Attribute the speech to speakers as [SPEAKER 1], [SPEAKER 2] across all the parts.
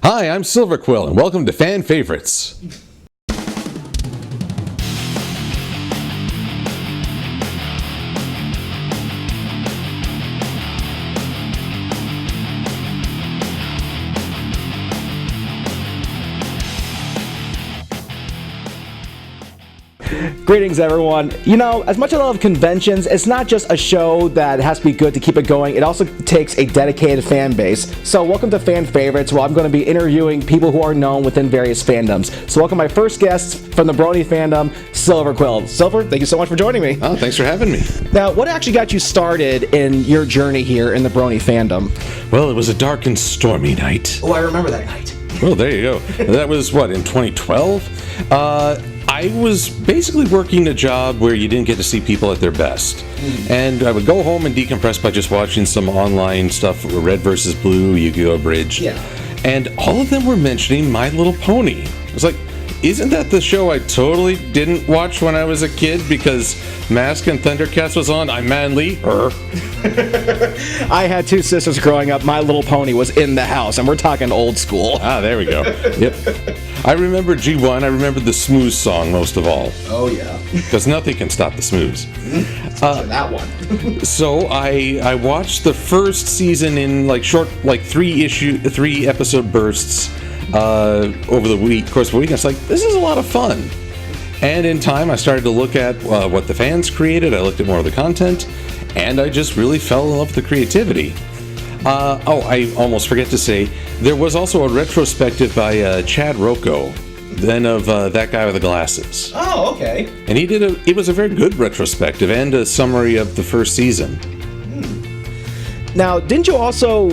[SPEAKER 1] Hi, I'm Silver Quill, and welcome to Fan Favorites.
[SPEAKER 2] Greetings, everyone. You know, as much as I love conventions, it's not just a show that has to be good to keep it going. It also takes a dedicated fan base. So welcome to Fan Favorites, where I'm going to be interviewing people who are known within various fandoms. So welcome my first guest from the Brony Fandom, Silver Quill. Silver, thank you so much for joining me.
[SPEAKER 1] Oh, thanks for having me.
[SPEAKER 2] Now, what actually got you started in your journey here in the Brony Fandom?
[SPEAKER 1] Well, it was a dark and stormy night.
[SPEAKER 2] Oh, I remember that night.
[SPEAKER 1] Well, there you go. That was, what, in 2012? I was basically working a job where you didn't get to see people at their best. And I would go home and decompress by just watching some online stuff, Red vs. Blue, Yu-Gi-Oh! Bridge.
[SPEAKER 2] Yeah.
[SPEAKER 1] And all of them were mentioning My Little Pony. I was like, isn't that the show I totally didn't watch when I was a kid because Mask and Thundercats was on? I'm manly.
[SPEAKER 2] I had two sisters growing up. My Little Pony was in the house, and we're talking old school.
[SPEAKER 1] Ah, there we go. Yep. I remember G1. I remember the Smooth song most of all. Oh, yeah. Because nothing can stop the Smooths.
[SPEAKER 2] That one.
[SPEAKER 1] So I watched the first season in short, three episode bursts over the course of a week. I was like, this is a lot of fun. And in time, I started to look at what the fans created. I looked at more of the content, and I just really fell in love with the creativity. I almost forget to say, there was also a retrospective by Chad Rocco, then of That Guy with the Glasses.
[SPEAKER 2] Oh, okay.
[SPEAKER 1] And he it was a very good retrospective and a summary of the first season.
[SPEAKER 2] Now, didn't you also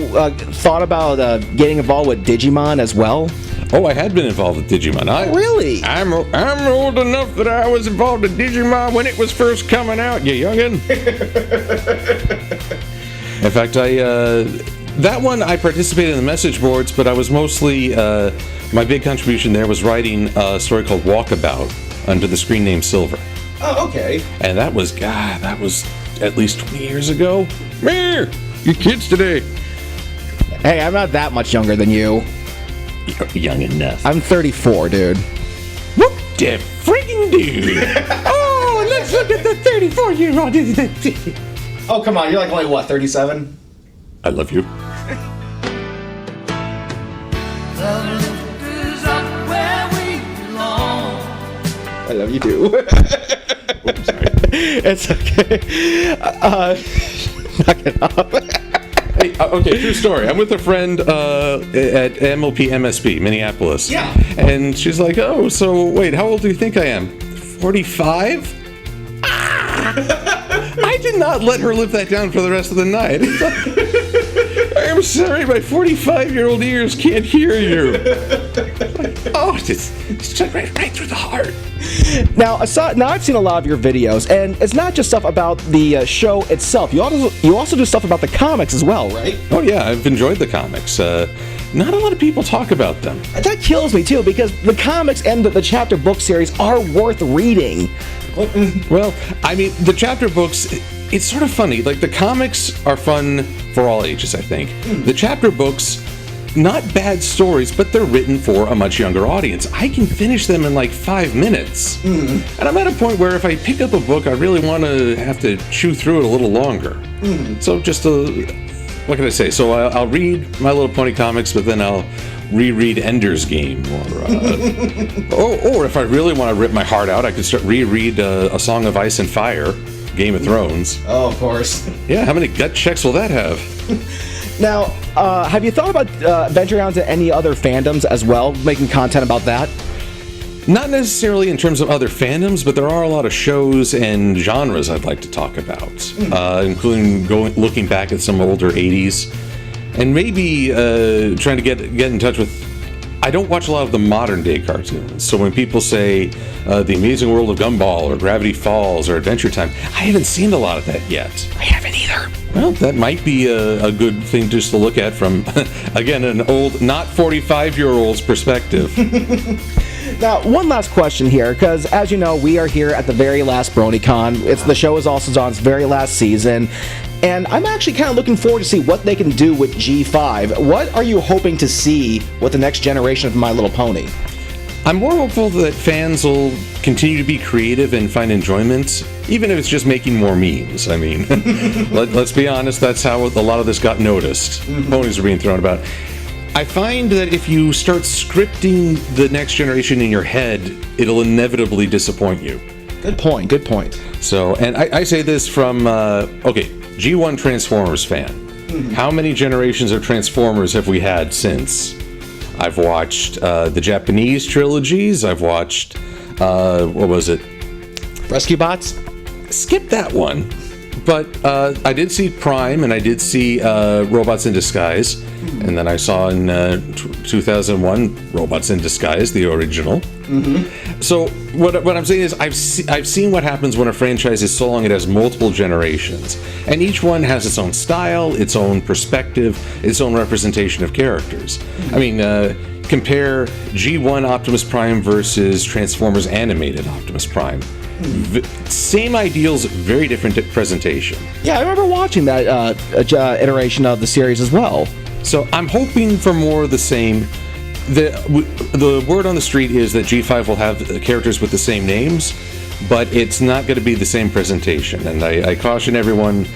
[SPEAKER 2] thought about getting involved with Digimon as well?
[SPEAKER 1] Oh, I had been involved with Digimon.
[SPEAKER 2] Really?
[SPEAKER 1] I'm old enough that I was involved with Digimon when it was first coming out, you youngin'. In fact, that one I participated in the message boards, but I was mostly my big contribution there was writing a story called Walkabout under the screen name Silver.
[SPEAKER 2] Oh, okay.
[SPEAKER 1] And that was at least 20 years ago. Mere, you kids today.
[SPEAKER 2] Hey, I'm not that much younger than you.
[SPEAKER 1] You're young enough.
[SPEAKER 2] I'm 34, dude.
[SPEAKER 1] Whoop de freaking dude. Oh, let's look at the 34-year-old.
[SPEAKER 2] Oh, come on. You're only what, 37?
[SPEAKER 1] I love you.
[SPEAKER 2] I love you too.
[SPEAKER 1] Oops, sorry.
[SPEAKER 2] It's okay. Knock it off.
[SPEAKER 1] Hey, okay, true story. I'm with a friend at MLP MSB, Minneapolis.
[SPEAKER 2] Yeah.
[SPEAKER 1] And she's like, oh, so wait, how old do you think I am? 45? I did not let her live that down for the rest of the night. I'm sorry, my 45-year-old ears can't hear you. Oh, it's right through the heart.
[SPEAKER 2] Now I've seen a lot of your videos, and it's not just stuff about the show itself. You also do stuff about the comics as well, right?
[SPEAKER 1] Oh yeah, I've enjoyed the comics. Not a lot of people talk about them.
[SPEAKER 2] That kills me too, because the comics and the chapter book series are worth reading.
[SPEAKER 1] Well, I mean, the chapter books, it's sort of funny. Like, the comics are fun for all ages, I think. The chapter books, not bad stories, but they're written for a much younger audience. I can finish them in 5 minutes. And I'm at a point where if I pick up a book, I really want to have to chew through it a little longer. So just what can I say? So I'll read My Little Pony comics, but then I'll reread Ender's Game, or if I really want to rip my heart out, I could start reread A Song of Ice and Fire, Game of Thrones.
[SPEAKER 2] Oh, of course.
[SPEAKER 1] Yeah, how many gut checks will that have?
[SPEAKER 2] Now, have you thought about venturing out to any other fandoms as well, making content about that?
[SPEAKER 1] Not necessarily in terms of other fandoms, but there are a lot of shows and genres I'd like to talk about, including looking back at some older 80s, and maybe trying to get in touch with... I don't watch a lot of the modern day cartoons, so when people say The Amazing World of Gumball or Gravity Falls or Adventure Time, I haven't seen a lot of that yet.
[SPEAKER 2] I haven't either.
[SPEAKER 1] Well, that might be a good thing just to look at from, again, an old, not 45-year-old's perspective.
[SPEAKER 2] Now, one last question here, because as you know, we are here at the very last BronyCon. The show is also on its very last season, and I'm actually kind of looking forward to see what they can do with G5. What are you hoping to see with the next generation of My Little Pony?
[SPEAKER 1] I'm more hopeful that fans will continue to be creative and find enjoyment, even if it's just making more memes. I mean, let's be honest, that's how a lot of this got noticed. Ponies are being thrown about. I find that if you start scripting the next generation in your head, it'll inevitably disappoint you.
[SPEAKER 2] Good point, good point.
[SPEAKER 1] So, and I say this from, G1 Transformers fan. How many generations of Transformers have we had since? I've watched the Japanese trilogies. I've watched, what was it?
[SPEAKER 2] Rescue Bots?
[SPEAKER 1] Skip that one. But I did see Prime, and I did see Robots in Disguise. And then I saw in 2001 Robots in Disguise, the original. So what I'm saying is I've seen what happens when a franchise is so long it has multiple generations. And each one has its own style, its own perspective, its own representation of characters. I mean, compare G1 Optimus Prime versus Transformers Animated Optimus Prime. Same ideals, very different presentation.
[SPEAKER 2] Yeah, I remember watching that iteration of the series as well.
[SPEAKER 1] So I'm hoping for more of the same. The word on the street is that G5 will have characters with the same names, but it's not going to be the same presentation. And I caution everyone,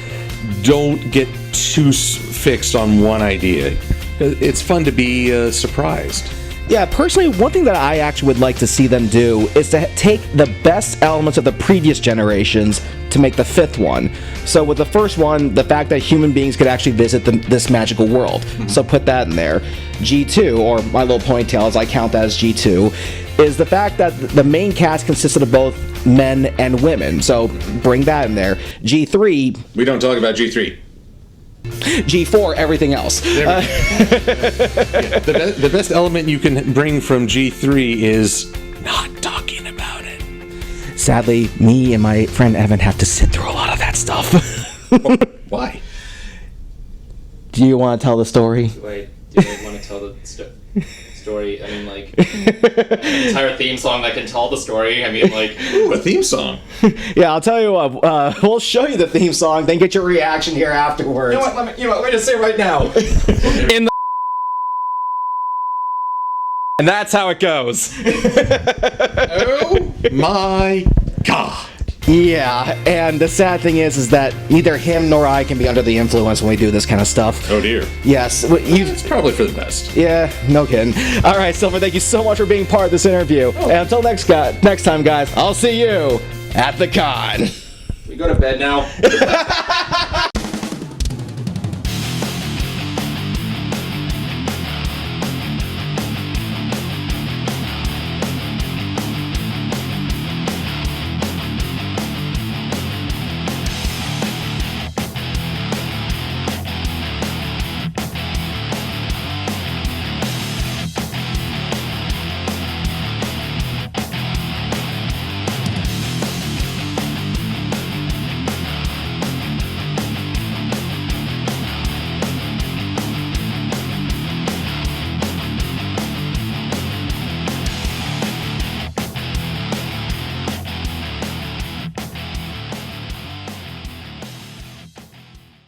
[SPEAKER 1] don't get too fixed on one idea. It's fun to be surprised.
[SPEAKER 2] Yeah, personally, one thing that I actually would like to see them do is to take the best elements of the previous generations to make the fifth one. So with the first one, the fact that human beings could actually visit this magical world. So put that in there. G2, or My Little Ponytail, as I count that as G2, is the fact that the main cast consisted of both men and women. So bring that in there. G3...
[SPEAKER 1] We don't talk about G3.
[SPEAKER 2] G4, everything else.
[SPEAKER 1] The best element you can bring from G3 is not talking about it.
[SPEAKER 2] Sadly, me and my friend Evan have to sit through a lot of that stuff.
[SPEAKER 1] Why?
[SPEAKER 2] Do you want to tell the story?
[SPEAKER 3] Do I want to tell the story? I mean, like, an entire theme song that can tell the story. I mean, like...
[SPEAKER 1] Ooh, a theme song.
[SPEAKER 2] Yeah, I'll tell you what, we'll show you the theme song, then get your reaction here afterwards.
[SPEAKER 3] You know what, let me just say right now.
[SPEAKER 2] In the... And that's how it goes.
[SPEAKER 1] Oh my God.
[SPEAKER 2] Yeah, and the sad thing is that neither him nor I can be under the influence when we do this kind of stuff.
[SPEAKER 1] Oh dear.
[SPEAKER 2] Yes,
[SPEAKER 1] It's probably for the best.
[SPEAKER 2] Yeah, no kidding. All right, Silver, thank you so much for being part of this interview. And until next time, guys, I'll see you at the con.
[SPEAKER 3] We go to bed now.